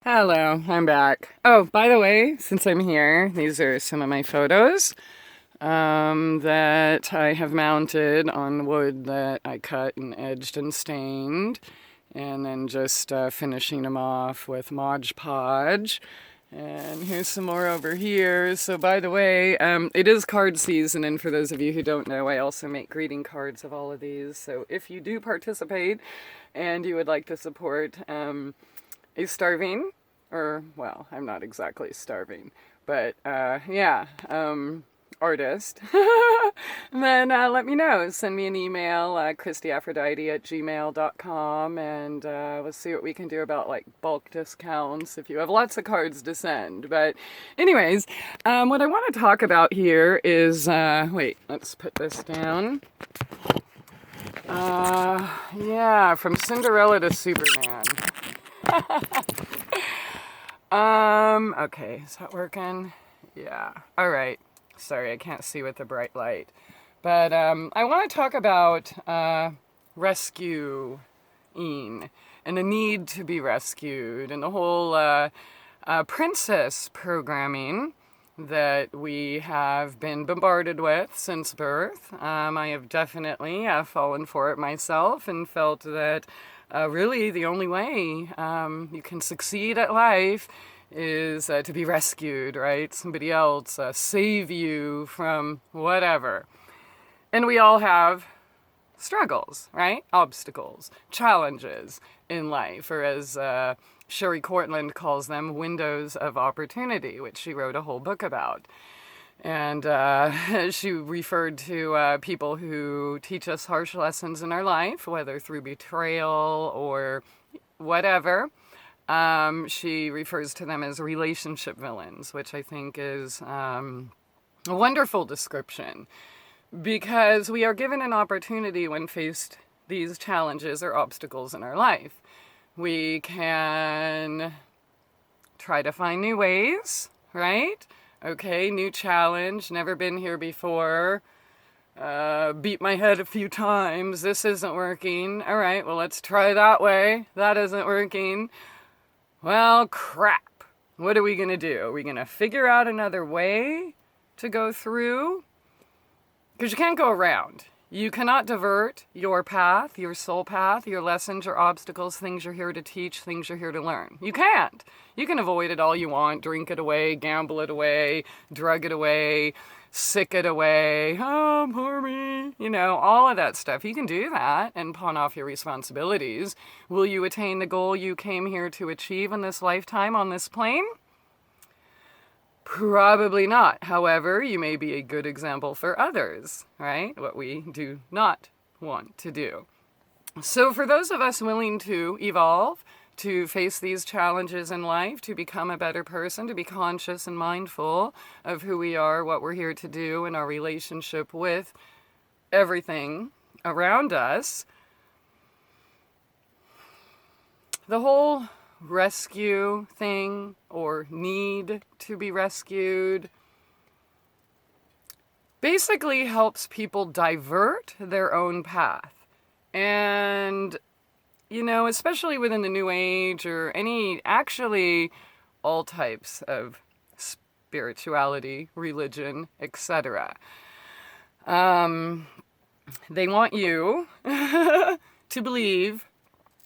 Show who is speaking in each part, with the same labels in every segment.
Speaker 1: Hello, I'm back. Oh, by the way, since I'm here, these are some of my photos that I have mounted on wood that I cut and edged and stained, and then just finishing them off with Mod Podge. And here's some more over here. So, by the way, it is card season, and for those of you who don't know, I also make greeting cards of all of these. So, if you do participate and you would like to support a starving, or, well, I'm not exactly starving, but artist, then let me know. Send me an email, Christie Aphrodite at gmail.com, and we'll see what we can do about like bulk discounts if you have lots of cards to send. But, anyways, what I want to talk about here is wait, let's put this down. From Cinderella to Superman. Okay, is that working? Yeah. All right. Sorry, I can't see with the bright light. But I want to talk about rescuing and the need to be rescued and the whole princess programming that we have been bombarded with since birth. I have definitely fallen for it myself and felt that really the only way you can succeed at life is to be rescued, right? Somebody else save you from whatever. And we all have struggles, right? Obstacles, challenges in life, or as Sherry Cortland calls them, windows of opportunity, which she wrote a whole book about. And she referred to people who teach us harsh lessons in our life, whether through betrayal or whatever. She refers to them as relationship villains, which I think is a wonderful description, because we are given an opportunity when faced these challenges or obstacles in our life. We can try to find new ways, right? Okay, new challenge, never been here before, beat my head a few times, this isn't working. All right, well, let's try that way. That isn't working. Well, crap. What are we going to do? Are we going to figure out another way to go through? Because you can't go around. You cannot divert your path, your soul path, your lessons, your obstacles, things you're here to teach, things you're here to learn. You can't. You can avoid it all you want, drink it away, gamble it away, drug it away, sick it away, oh, poor me, all of that stuff. You can do that and pawn off your responsibilities. Will you attain the goal you came here to achieve in this lifetime on this plane? Probably not. However, you may be a good example for others, right? What we do not want to do. So for those of us willing to evolve, to face these challenges in life, to become a better person, to be conscious and mindful of who we are, what we're here to do, and our relationship with everything around us, the whole rescue thing or need to be rescued basically helps people divert their own path. And, especially within the New Age or actually all types of spirituality, religion, etc. They want you to believe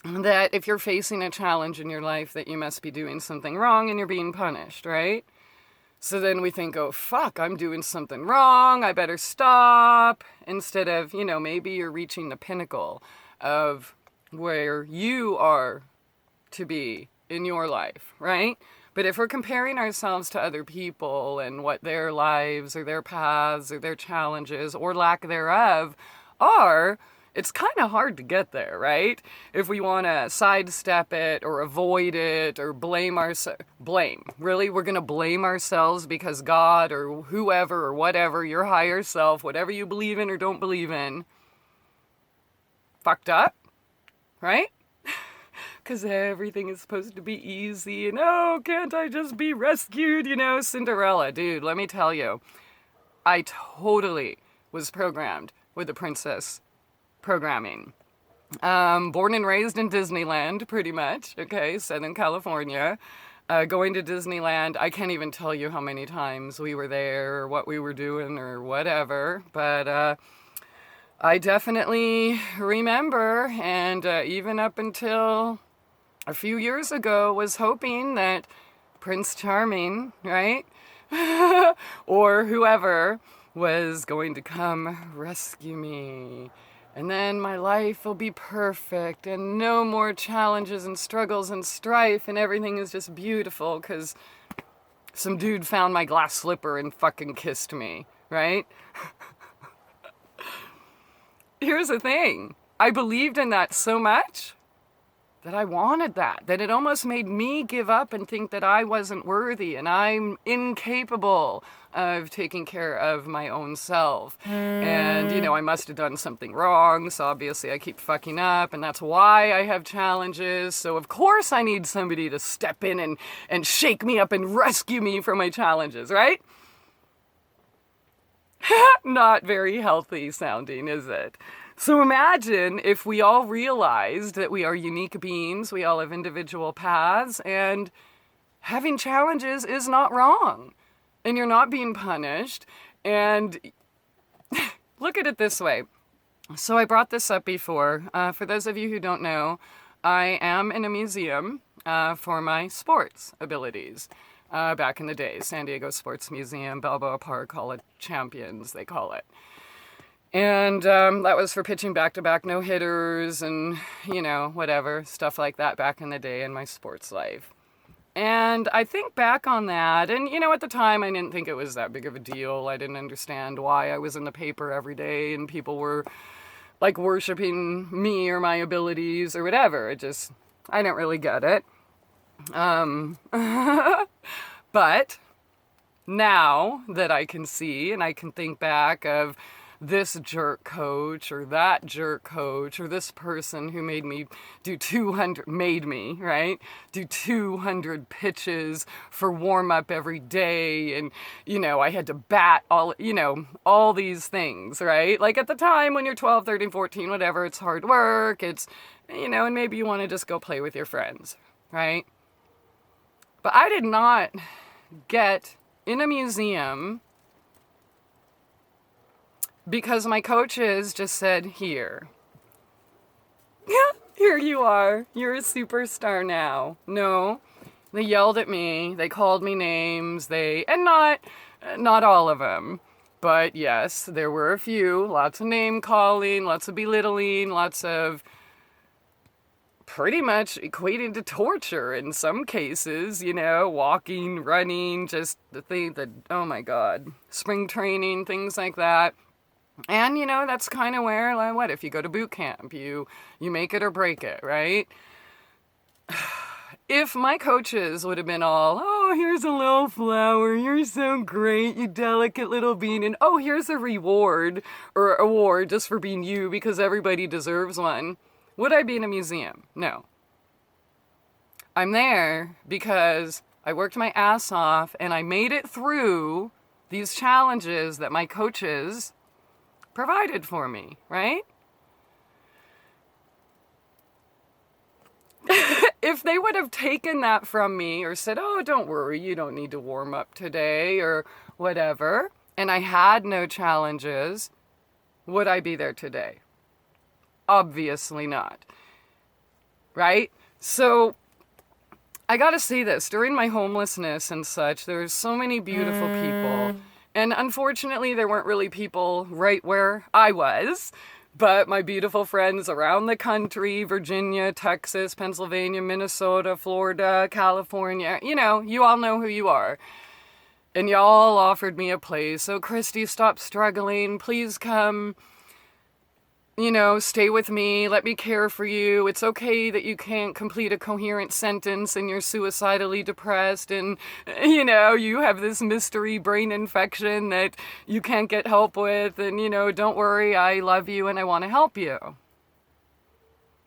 Speaker 1: that if you're facing a challenge in your life that you must be doing something wrong and you're being punished, right? So then we think, oh, fuck, I'm doing something wrong, I better stop. Instead of, maybe you're reaching the pinnacle of where you are to be in your life, right? But if we're comparing ourselves to other people and what their lives or their paths or their challenges or lack thereof are, it's kind of hard to get there, right? If we want to sidestep it or avoid it or blame ourselves. Blame. Really? We're going to blame ourselves because God or whoever or whatever, your higher self, whatever you believe in or don't believe in, fucked up, right? Because everything is supposed to be easy and, oh, can't I just be rescued? Cinderella. Dude, let me tell you, I totally was programmed with the princess programming. Born and raised in Disneyland, pretty much, okay, Southern California. going to Disneyland. I can't even tell you how many times we were there or what we were doing or whatever, but I definitely remember, and even up until a few years ago was hoping that Prince Charming, right? Or whoever was going to come rescue me. And then my life will be perfect and no more challenges and struggles and strife and everything is just beautiful because some dude found my glass slipper and fucking kissed me, right? Here's the thing. I believed in that so much that I wanted that it almost made me give up and think that I wasn't worthy and I'm incapable of taking care of my own self. And, I must have done something wrong, so obviously I keep fucking up, and that's why I have challenges. So of course I need somebody to step in and shake me up and rescue me from my challenges, right? Not very healthy sounding, is it? So imagine if we all realized that we are unique beings, we all have individual paths, and having challenges is not wrong. And you're not being punished. And look at it this way. So I brought this up before. For those of you who don't know, I am in a museum for my sports abilities. Back in the day, San Diego Sports Museum, Balboa Park Hall of Champions, they call it. And that was for pitching back-to-back no-hitters and, whatever, stuff like that back in the day in my sports life. And I think back on that, and, at the time I didn't think it was that big of a deal. I didn't understand why I was in the paper every day and people were, like, worshiping me or my abilities or whatever. I didn't really get it. But now that I can see and I can think back of this jerk coach or that jerk coach or this person who made me do 200 pitches for warm up every day. And, I had to bat all these things, right? Like at the time when you're 12, 13, 14, whatever, it's hard work. It's, and maybe you want to just go play with your friends, right? But I did not get in a museum because my coaches just said, here you are. You're a superstar now. No, they yelled at me. They called me names. And not all of them. But yes, there were a few. Lots of name calling, lots of belittling, lots of pretty much equating to torture in some cases, walking, running, just the thing that, oh my God, spring training, things like that. And, that's kind of where, like, what, if you go to boot camp, you make it or break it, right? If my coaches would have been all, oh, here's a little flower, you're so great, you delicate little bean, and oh, here's a reward or award just for being you because everybody deserves one, would I be in a museum? No. I'm there because I worked my ass off and I made it through these challenges that my coaches provided for me, right? If they would have taken that from me or said, oh, don't worry, you don't need to warm up today or whatever, and I had no challenges, would I be there today? Obviously not, right? So I gotta say this, during my homelessness and such, there's so many beautiful people. And unfortunately, there weren't really people right where I was, but my beautiful friends around the country, Virginia, Texas, Pennsylvania, Minnesota, Florida, California, you all know who you are. And y'all offered me a place. So Christie, stop struggling. Please come, stay with me. Let me care for you. It's okay that you can't complete a coherent sentence and you're suicidally depressed and, you have this mystery brain infection that you can't get help with. And, don't worry, I love you and I want to help you.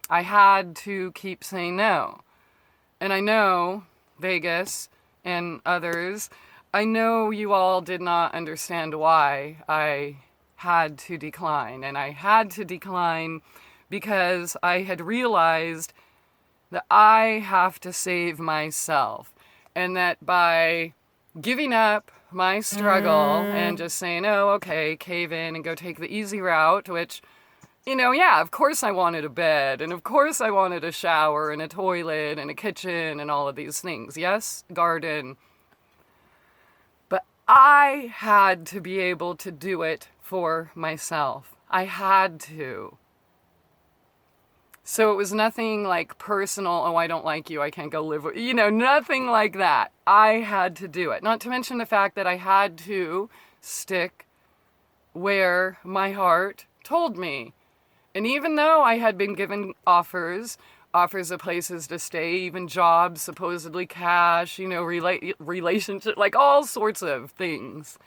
Speaker 1: I had to keep saying no. And I know, Vegas and others, I know you all did not understand why I had to decline. And I had to decline because I had realized that I have to save myself. And that by giving up my struggle and just saying, oh, okay, cave in and go take the easy route, which, yeah, of course I wanted a bed, and of course I wanted a shower and a toilet and a kitchen and all of these things. Yes, garden. But I had to be able to do it for myself. I had to. So it was nothing like personal, oh, I don't like you, I can't go live with you, nothing like that. I had to do it. Not to mention the fact that I had to stick where my heart told me. And even though I had been given offers of places to stay, even jobs, supposedly cash, relationship, like all sorts of things,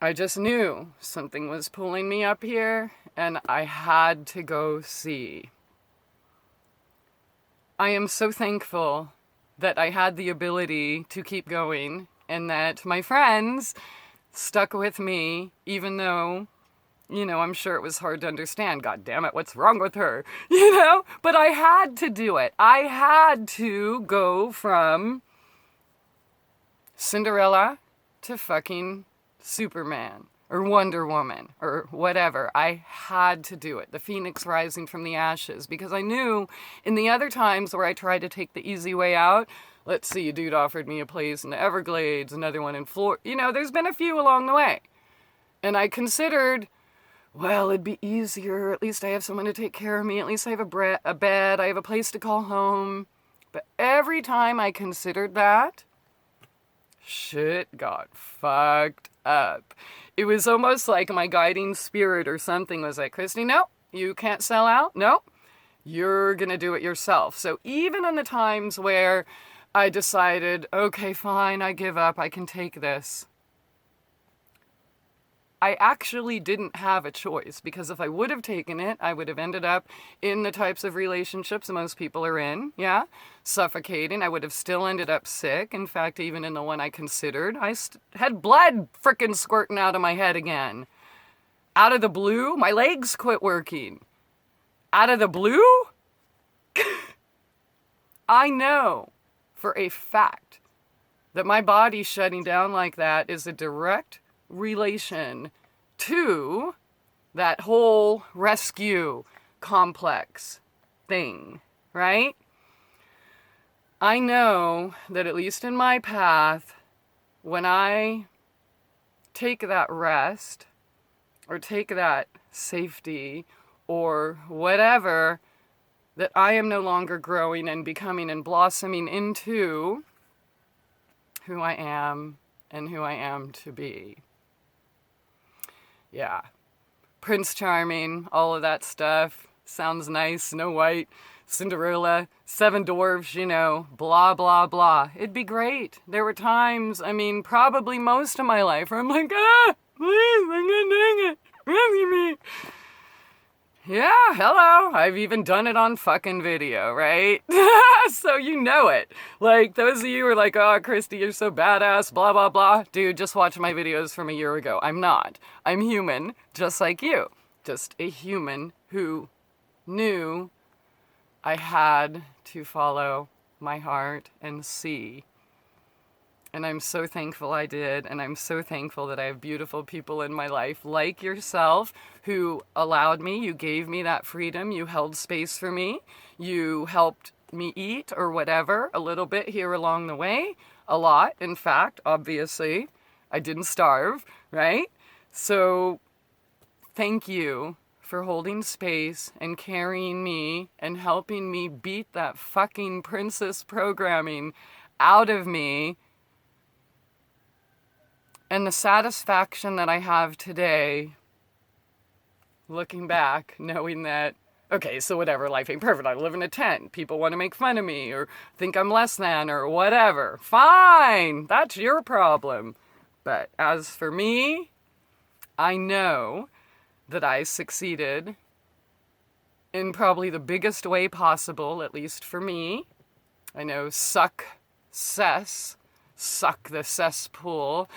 Speaker 1: I just knew something was pulling me up here, and I had to go see. I am so thankful that I had the ability to keep going, and that my friends stuck with me, even though, I'm sure it was hard to understand. God damn it, what's wrong with her? But I had to do it. I had to go from Cinderella to fucking Superman or Wonder Woman or whatever. I had to do it. The phoenix rising from the ashes, because I knew in the other times where I tried to take the easy way out, let's see, a dude offered me a place in the Everglades, another one in Florida. There's been a few along the way. And I considered, well, it'd be easier. At least I have someone to take care of me. At least I have a bed. I have a place to call home. But every time I considered that, shit got fucked up. It was almost like my guiding spirit or something was like, Christie, no, you can't sell out. No, you're going to do it yourself. So even in the times where I decided, okay, fine, I give up, I can take this, I actually didn't have a choice, because if I would have taken it, I would have ended up in the types of relationships most people are in, suffocating. I would have still ended up sick. In fact, even in the one I considered, I had blood frickin' squirting out of my head again. Out of the blue, my legs quit working. Out of the blue? I know for a fact that my body shutting down like that is a direct relation to that whole rescue complex thing, right? I know that at least in my path, when I take that rest or take that safety or whatever, that I am no longer growing and becoming and blossoming into who I am and who I am to be. Yeah. Prince Charming, all of that stuff. Sounds nice. Snow White, Cinderella, Seven Dwarfs, blah, blah, blah. It'd be great. There were times, probably most of my life where I'm like, please, I'm gonna dang it. Rescue me. Yeah, hello. I've even done it on fucking video, right? So you know it. Like, those of you who are like, oh, Christie, you're so badass, blah, blah, blah. Dude, just watch my videos from a year ago. I'm not. I'm human, just like you. Just a human who knew I had to follow my heart and see. And I'm so thankful I did, and I'm so thankful that I have beautiful people in my life like yourself who allowed me, you gave me that freedom, you held space for me, you helped me eat or whatever, a little bit here along the way, a lot, in fact, obviously. I didn't starve, right? So thank you for holding space and carrying me and helping me beat that fucking princess programming out of me. And the satisfaction that I have today, looking back, knowing that, okay, so whatever, life ain't perfect. I live in a tent. People want to make fun of me or think I'm less than or whatever. Fine, that's your problem. But as for me, I know that I succeeded in probably the biggest way possible, at least for me. I know success. Suck the cesspool.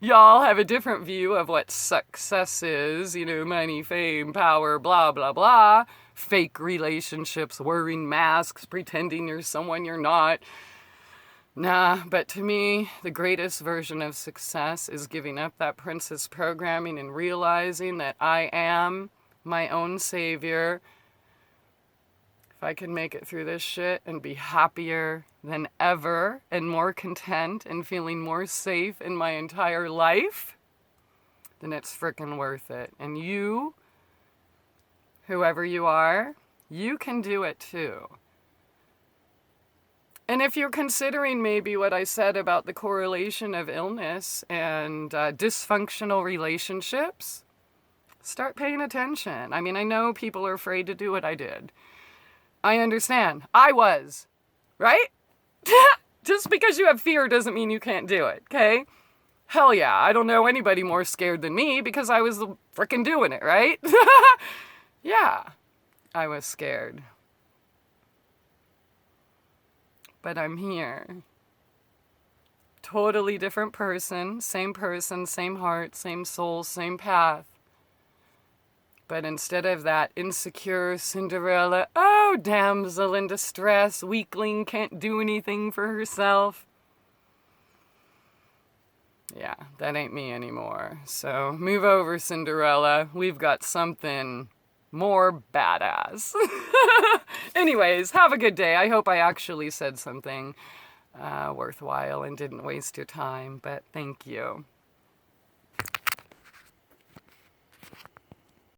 Speaker 1: Y'all have a different view of what success is, money, fame, power, blah, blah, blah. fake relationships, wearing masks, pretending you're someone you're not. Nah, but to me, the greatest version of success is giving up that princess programming and realizing that I am my own savior. If I can make it through this shit and be happier than ever and more content and feeling more safe in my entire life, then it's frickin' worth it. And you, whoever you are, you can do it too. And if you're considering maybe what I said about the correlation of illness and dysfunctional relationships, start paying attention. I mean, I know people are afraid to do what I did. I understand. I was, right? Just because you have fear doesn't mean you can't do it, okay? Hell yeah, I don't know anybody more scared than me because I was frickin' doing it, right? Yeah, I was scared. But I'm here. Totally different person, same heart, same soul, same path. But instead of that insecure Cinderella, oh, damsel in distress, weakling, can't do anything for herself. Yeah, that ain't me anymore. So move over, Cinderella. We've got something more badass. Anyways, have a good day. I hope I actually said something worthwhile and didn't waste your time, but thank you.